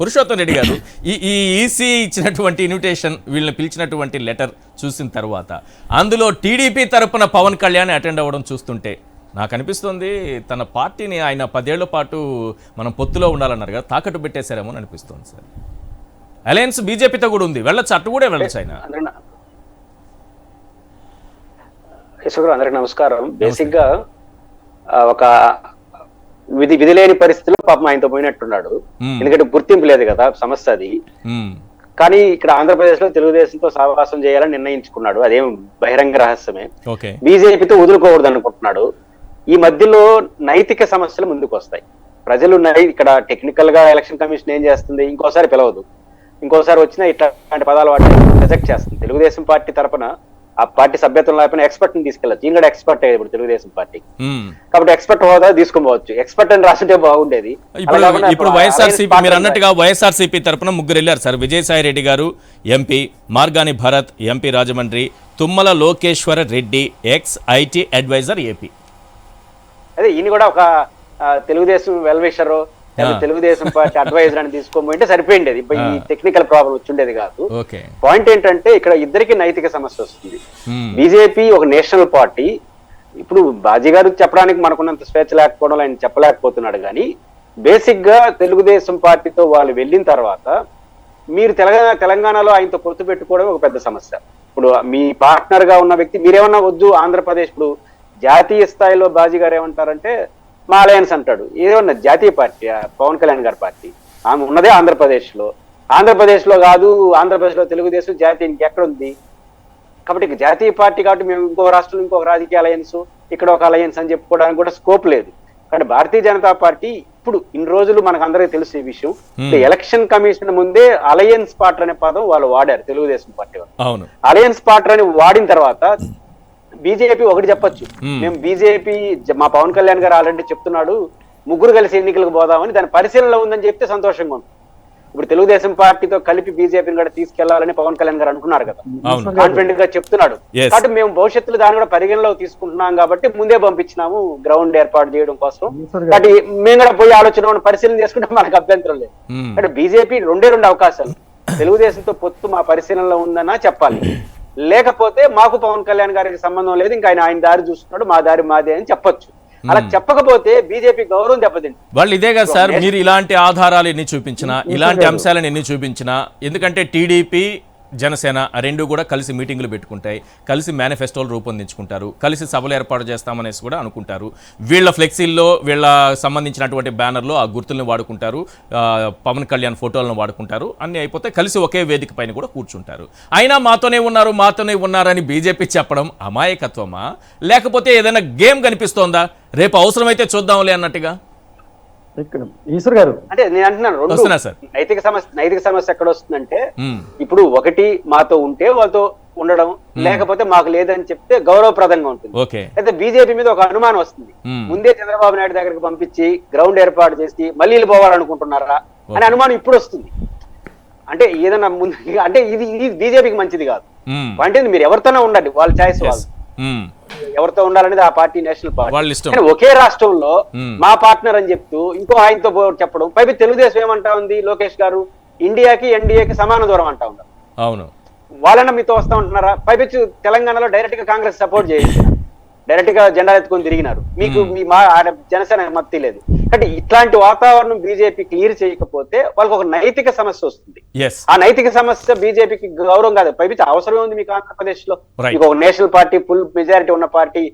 పురుషోత్తం రెడ్డి గారు ఈ ఈసీ ఇచ్చినటువంటి ఇన్విటేషన్ వీళ్ళని పిలిచినటువంటి లెటర్ చూసిన తర్వాత అందులో టీడీపీ తరపున పవన్ కళ్యాణ్ అటెండ్ అవ్వడం చూస్తుంటే నాకు అనిపిస్తుంది తన పార్టీని ఆయన 10 ఏళ్ల పాటు మనం పొత్తులో ఉండాలన్నారు కదా తాకట్టు పెట్టేశారేమో అని అనిపిస్తుంది సార్. అలయన్స్ బీజేపీతో కూడా ఉంది, వెళ్ళొచ్చు, అటు కూడా వెళ్ళొచ్చు ఆయన. అందరికి నమస్కారం. బేసిక్ గా ఒక విధి లేని పరిస్థితిలో పాపం ఆయనతో పోయినట్టున్నాడు. ఎందుకంటే గుర్తింపు లేదు కదా సమస్య అది. కానీ ఇక్కడ ఆంధ్రప్రదేశ్ లో తెలుగుదేశంతో సహవాసం చేయాలని నిర్ణయించుకున్నాడు. అదేం బహిరంగ రహస్యమే. బీజేపీతో వదులుకోకూడదు అనుకుంటున్నాడు. ఈ మధ్యలో నైతిక సమస్యలు ముందుకు వస్తాయి. ప్రజలు ఇక్కడ టెక్నికల్ గా ఎలక్షన్ కమిషన్ ఏం చేస్తుంది, ఇంకోసారి పిలవదు, ఇంకోసారి వచ్చినా ఇట్లాంటి పదాలు వాటి రిజెక్ట్ చేస్తుంది. తెలుగుదేశం పార్టీ తరఫున ఆ పార్టీ సభ్యత్వం లేకపోయినా ఎక్స్పర్ట్ ని తీసుకెళ్ళచ్చు. ఈయన కూడా ఎక్స్పర్ట్ అయ్యేది ఇప్పుడు తెలుగుదేశం పార్టీ కాబట్టి ఎక్స్పర్ట్ హోదా తీసుకోవచ్చు. ఎక్స్పర్ట్ అని రాసుంటే బాగుండేది. ఇప్పుడు వైఎస్ఆర్సీపీ మీరు అన్నట్టుగా వైఎస్ఆర్సీపీ తరఫున ముగ్గురు వెళ్ళారు సార్. విజయసాయి రెడ్డి గారు MP, Margani Bharat MP Rajahmundry, Tummala Lokeshwara Reddy ex IT adviser AP. అదే ఈయన కూడా ఒక Telugu Desam well wisher, Telugu Desam party adviser అని తీసుకోమంటే సరిపోయింది. ఈ టెక్నికల్ ప్రాబ్లం వచ్చిండేది కాదు. పాయింట్ ఏంటంటే ఇక్కడ ఇద్దరికి నైతిక సమస్య వస్తుంది. బీజేపీ ఒక నేషనల్ పార్టీ. ఇప్పుడు బాజీ గారు చెప్పడానికి మనకున్నంత స్వేచ్ఛ లేకపోవడం ఆయన చెప్పలేకపోతున్నాడు. కానీ బేసిక్ గా తెలుగుదేశం పార్టీతో వాళ్ళు వెళ్ళిన తర్వాత మీరు తెలంగాణలో ఆయనతో పొత్తు పెట్టుకోవడం ఒక పెద్ద సమస్య. ఇప్పుడు మీ పార్ట్నర్ గా ఉన్న వ్యక్తి మీరేమన్నా వద్దు ఆంధ్రప్రదేశ్, ఇప్పుడు జాతీయ స్థాయిలో బాజీ గారు ఏమంటారంటే మా అలయన్స్ అంటాడు. ఏదన్నా జాతీయ పార్టీ పవన్ కళ్యాణ్ గారి పార్టీ ఆమె ఉన్నదే ఆంధ్రప్రదేశ్ లో కాదు. ఆంధ్రప్రదేశ్ లో తెలుగుదేశం జాతీయ ఇంకెక్కడ ఉంది. కాబట్టి జాతీయ పార్టీ కాబట్టి మేము ఇంకొక రాష్ట్రంలో ఇంకొక రాజకీయ అలయన్స్, ఇక్కడ ఒక అలయన్స్ అని చెప్పుకోవడానికి కూడా స్కోప్ లేదు. కానీ భారతీయ జనతా పార్టీ ఇప్పుడు ఇన్ని రోజులు మనకు అందరికీ తెలిసే విషయం, ఎలక్షన్ కమిషన్ ముందే అలయన్స్ పార్ట్నర్ అనే పదం వాళ్ళు వాడారు తెలుగుదేశం పార్టీ వాళ్ళు. అలయన్స్ పార్ట్నర్ అని వాడిన తర్వాత బీజేపీ ఒకటి చెప్పొచ్చు, మేము బీజేపీ మా పవన్ కళ్యాణ్ గారు ఆల్రెడీ చెప్తున్నాడు ముగ్గురు కలిసి ఎన్నికలకు పోదామని, దాని పరిశీలనలో ఉందని చెప్తే సంతోషంగా ఉంది. ఇప్పుడు తెలుగుదేశం పార్టీతో కలిపి బీజేపీని కూడా తీసుకెళ్లాలని పవన్ కళ్యాణ్ గారు అనుకున్నారు కదా, కాన్ఫిడెంట్ గా చెప్తున్నాడు. కాబట్టి మేము భవిష్యత్తులో దాన్ని కూడా పరిగణలో తీసుకుంటున్నాం కాబట్టి ముందే పంపించినాము గ్రౌండ్ ఏర్పాటు చేయడం కోసం. కాబట్టి మేము కూడా పోయి ఆలోచన పరిశీలన చేసుకుంటే మనకు అభ్యంతరం లేదు. అంటే బీజేపీ రెండు అవకాశాలు, తెలుగుదేశంతో పొత్తు మా పరిశీలనలో ఉందన్నా చెప్పాలి, లేకపోతే మాకు పవన్ కళ్యాణ్ గారికి సంబంధం లేదు, ఇంకా ఆయన దారి చూస్తున్నాడు, మా దారి మాదే అని చెప్పొచ్చు. అలా చెప్పకపోతే బీజేపీ గౌరవం దెబ్బతింది. వాళ్ళు ఇదే కదా సార్, మీరు ఇలాంటి ఆధారాలు ఎన్ని చూపించినా, ఇలాంటి అంశాలను ఎన్ని చూపించినా, ఎందుకంటే టీడీపీ జనసేన రెండు కూడా కలిసి మీటింగులు పెట్టుకుంటాయి, కలిసి మేనిఫెస్టోలు రూపొందించుకుంటారు, కలిసి సభలు ఏర్పాటు చేస్తామనేసి కూడా అనుకుంటారు. వీళ్ళ ఫ్లెక్సీల్లో వీళ్ళ సంబంధించినటువంటి బ్యానర్లో ఆ గుర్తుల్ని వాడుకుంటారు, పవన్ కళ్యాణ్ ఫోటోలను వాడుకుంటారు, అన్నీ అయిపోతే కలిసి ఒకే వేదిక పైన కూడా కూర్చుంటారు. అయినా మాతోనే ఉన్నారని బీజేపీ చెప్పడం అమాయకత్వమా, లేకపోతే ఏదైనా గేమ్ కనిపిస్తోందా, రేపు అవసరమైతే చూద్దాంలే అన్నట్టుగా? ఈశ్వర్ గారు అంటే నేను అంటున్నాను నైతిక సమస్య ఎక్కడ వస్తుందంటే, ఇప్పుడు ఒకటి మాతో ఉంటే వాళ్ళతో ఉండడం, లేకపోతే మాకు లేదని చెప్తే గౌరవప్రదంగా ఉంటుంది. అయితే బీజేపీ మీద ఒక అనుమానం వస్తుంది, ముందే చంద్రబాబు నాయుడు దగ్గరికి పంపించి గ్రౌండ్ ఏర్పాటు చేసి మళ్ళీ పోవాలనుకుంటున్నారా అనే అనుమానం ఇప్పుడు వస్తుంది. అంటే ఏదైనా ముందు అంటే ఇది బీజేపీకి మంచిది కాదు. అంటే మీరు ఎవరితోనే ఉండండి, వాళ్ళ ఛాయిస్ వాళ్ళు, ఎవరితో ఉండాలనేది ఆ పార్టీ నేషనల్ పార్టీ. ఒకే రాష్ట్రంలో మా పార్ట్నర్ అని చెప్తూ ఇంకో ఆయనతో చెప్పడం, పైపు తెలుగుదేశం ఏమంటా ఉంది, లోకేష్ గారు ఇండియాకి ఎన్డీఏకి సమాన దూరం అంటా ఉన్నారు. అవును, వాళ్ళన్నా మీతో వస్తా ఉంటున్నారా? పైపించి తెలంగాణలో డైరెక్ట్ గా కాంగ్రెస్ సపోర్ట్ చేసి డైరెక్ట్ గా జెండా ఎత్తుకొని తిరిగినారు. మీకు మా జనసేన మద్దతు లేదు. అంటే ఇట్లాంటి వాతావరణం బీజేపీ క్లియర్ చేయకపోతే వాళ్ళకి ఒక నైతిక సమస్య వస్తుంది. ఆ నైతిక సమస్య బీజేపీకి గౌరవం కాదు. పైపించి అవసరమే ఉంది మీకు ఆంధ్రప్రదేశ్ లో మీకు ఒక నేషనల్ పార్టీ, ఫుల్ మెజారిటీ ఉన్న పార్టీ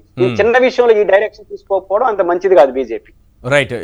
చిన్న విషయంలో ఈ డైరెక్షన్ తీసుకోకపోవడం అంత మంచిది కాదు బీజేపీ. రైట్.